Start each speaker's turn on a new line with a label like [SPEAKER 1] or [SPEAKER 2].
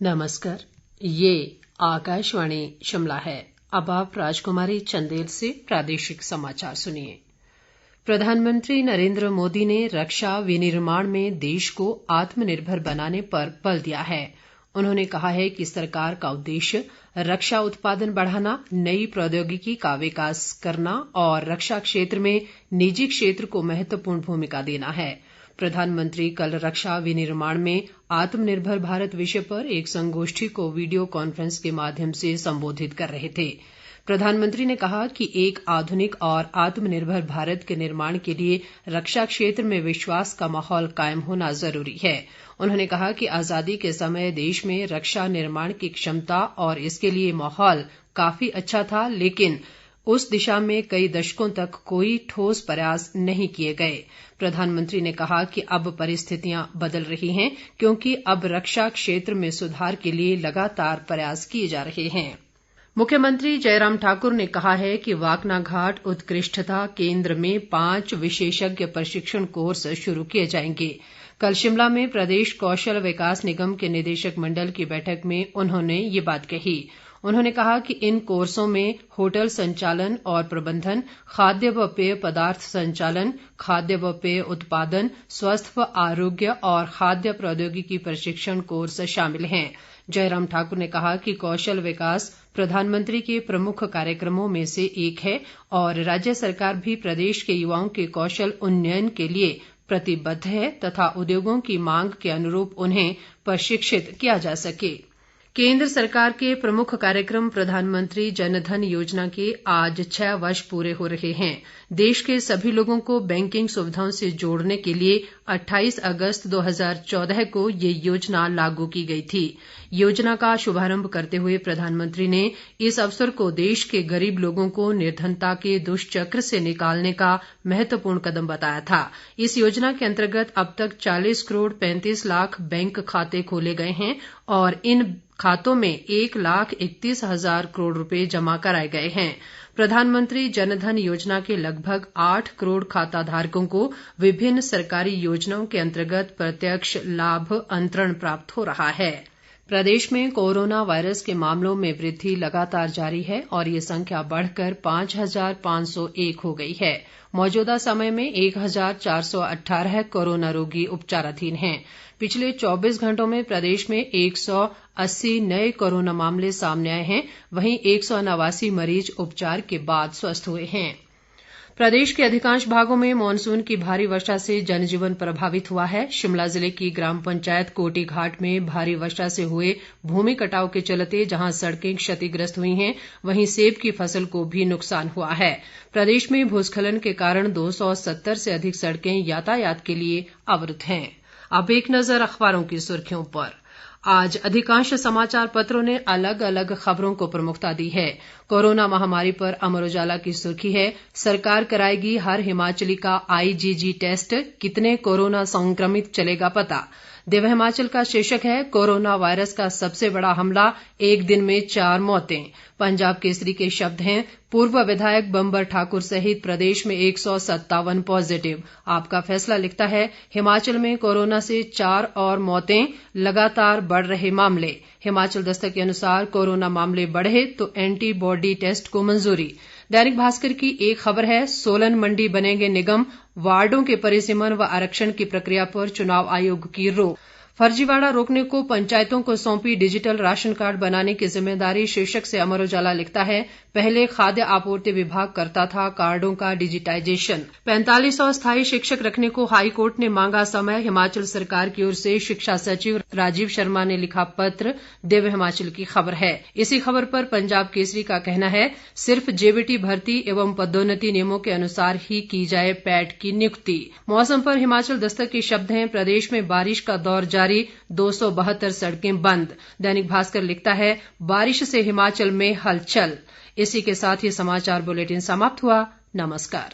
[SPEAKER 1] नमस्कार, ये आकाशवाणी शिमला है। अब आप राजकुमारी चंदेल से प्रादेशिक समाचार सुनिए। प्रधानमंत्री नरेंद्र मोदी ने रक्षा विनिर्माण में देश को आत्मनिर्भर बनाने पर बल दिया है। उन्होंने कहा है कि सरकार का उद्देश्य रक्षा उत्पादन बढ़ाना, नई प्रौद्योगिकी का विकास करना और रक्षा क्षेत्र में निजी क्षेत्र को महत्वपूर्ण भूमिका देना है। प्रधानमंत्री कल रक्षा विनिर्माण में आत्मनिर्भर भारत विषय पर एक संगोष्ठी को वीडियो कॉन्फ्रेंस के माध्यम से संबोधित कर रहे थे। प्रधानमंत्री ने कहा कि एक आधुनिक और आत्मनिर्भर भारत के निर्माण के लिए रक्षा क्षेत्र में विश्वास का माहौल कायम होना जरूरी है। उन्होंने कहा कि आजादी के समय देश में रक्षा निर्माण की क्षमता और इसके लिए माहौल काफी अच्छा था, लेकिन उस दिशा में कई दशकों तक कोई ठोस प्रयास नहीं किए गए। प्रधानमंत्री ने कहा कि अब परिस्थितियां बदल रही हैं, क्योंकि अब रक्षा क्षेत्र में सुधार के लिए लगातार प्रयास किए जा रहे हैं। मुख्यमंत्री जयराम ठाकुर ने कहा है कि वाकनाघाट उत्कृष्टता केंद्र में 5 विशेषज्ञ प्रशिक्षण कोर्स शुरू किए जाएंगे। कल शिमला में प्रदेश कौशल विकास निगम के निदेशक मंडल की बैठक में उन्होंने ये बात कही। उन्होंने कहा कि इन कोर्सों में होटल संचालन और प्रबंधन, खाद्य व पेय पदार्थ संचालन, खाद्य व पेय उत्पादन, स्वस्थ व आरोग्य और खाद्य प्रौद्योगिकी प्रशिक्षण कोर्स शामिल हैं। जयराम ठाकुर ने कहा कि कौशल विकास प्रधानमंत्री के प्रमुख कार्यक्रमों में से एक है और राज्य सरकार भी प्रदेश के युवाओं के कौशल उन्नयन के लिए प्रतिबद्ध है तथा उद्योगों की मांग के अनुरूप उन्हें प्रशिक्षित किया जा सके। केंद्र सरकार के प्रमुख कार्यक्रम प्रधानमंत्री जनधन योजना के आज 6 वर्ष पूरे हो रहे हैं। देश के सभी लोगों को बैंकिंग सुविधाओं से जोड़ने के लिए 28 अगस्त 2014 को ये योजना लागू की गई थी। योजना का शुभारंभ करते हुए प्रधानमंत्री ने इस अवसर को देश के गरीब लोगों को निर्धनता के दुष्चक्र से निकालने का महत्वपूर्ण कदम बताया था। इस योजना के अंतर्गत अब तक 40 करोड़ 35 लाख बैंक खाते खोले गए हैं और इन खातों में 1,31,000 करोड़ रुपए जमा कराए गए हैं। प्रधानमंत्री जनधन योजना के लगभग 8 करोड़ खाता धारकों को विभिन्न सरकारी योजनाओं के अंतर्गत प्रत्यक्ष लाभ अंतरण प्राप्त हो रहा है। प्रदेश में कोरोना वायरस के मामलों में वृद्धि लगातार जारी है और ये संख्या बढ़कर 5,501 हो गई है। मौजूदा समय में 1,418 कोरोना रोगी उपचाराधीन हैं। पिछले 24 घंटों में प्रदेश में 180 नए कोरोना मामले सामने आए हैं, वहीं 189 मरीज उपचार के बाद स्वस्थ हुए हैं। प्रदेश के अधिकांश भागों में मॉनसून की भारी वर्षा से जनजीवन प्रभावित हुआ है। शिमला जिले की ग्राम पंचायत कोटी घाट में भारी वर्षा से हुए भूमि कटाव के चलते जहां सड़कें क्षतिग्रस्त हुई हैं, वहीं सेब की फसल को भी नुकसान हुआ है। प्रदेश में भूस्खलन के कारण 270 से अधिक सड़कें यातायात के लिए अवरुद्ध हैं। अब एक नजर अखबारों की सुर्खियों पर। आज अधिकांश समाचार पत्रों ने अलग अलग खबरों को प्रमुखता दी है। कोरोना महामारी पर अमर उजाला की सुर्खी है, सरकार कराएगी हर हिमाचली का आईजीजी टेस्ट, कितने कोरोना संक्रमित चलेगा पता। दिव्य हिमाचल का शीर्षक है, कोरोना वायरस का सबसे बड़ा हमला, एक दिन में 4 मौतें। पंजाब केसरी के शब्द हैं, पूर्व विधायक बंबर ठाकुर सहित प्रदेश में 157 पॉजिटिव। आपका फैसला लिखता है, हिमाचल में कोरोना से 4 और मौतें, लगातार बढ़ रहे मामले। हिमाचल दस्तक के अनुसार कोरोना मामले बढ़े तो एंटीबॉडी टेस्ट को मंजूरी। दैनिक भास्कर की एक खबर है, सोलन मंडी बनेंगे निगम, वार्डों के परिसीमन व आरक्षण की प्रक्रिया पर चुनाव आयोग की रोक। फर्जीवाड़ा रोकने को पंचायतों को सौंपी डिजिटल राशन कार्ड बनाने की जिम्मेदारी, शीर्षक से अमर उजाला लिखता है, पहले खाद्य आपूर्ति विभाग करता था कार्डों का डिजिटाइजेशन। 4500 स्थायी शिक्षक रखने को हाईकोर्ट ने मांगा समय, हिमाचल सरकार की ओर से शिक्षा सचिव राजीव शर्मा ने लिखा पत्र, दिव्य हिमाचल की खबर है। इसी खबर पर पंजाब केसरी का कहना है, सिर्फ जेबीटी भर्ती एवं पदोन्नति नियमों के अनुसार ही की जाए पैट की नियुक्ति। मौसम पर हिमाचल दस्तक के शब्द हैं, प्रदेश में बारिश का दौर जारी, 272 सड़कें बंद। दैनिक भास्कर लिखता है, बारिश से हिमाचल में हलचल। इसी के साथ ये समाचार बुलेटिन समाप्त हुआ। नमस्कार।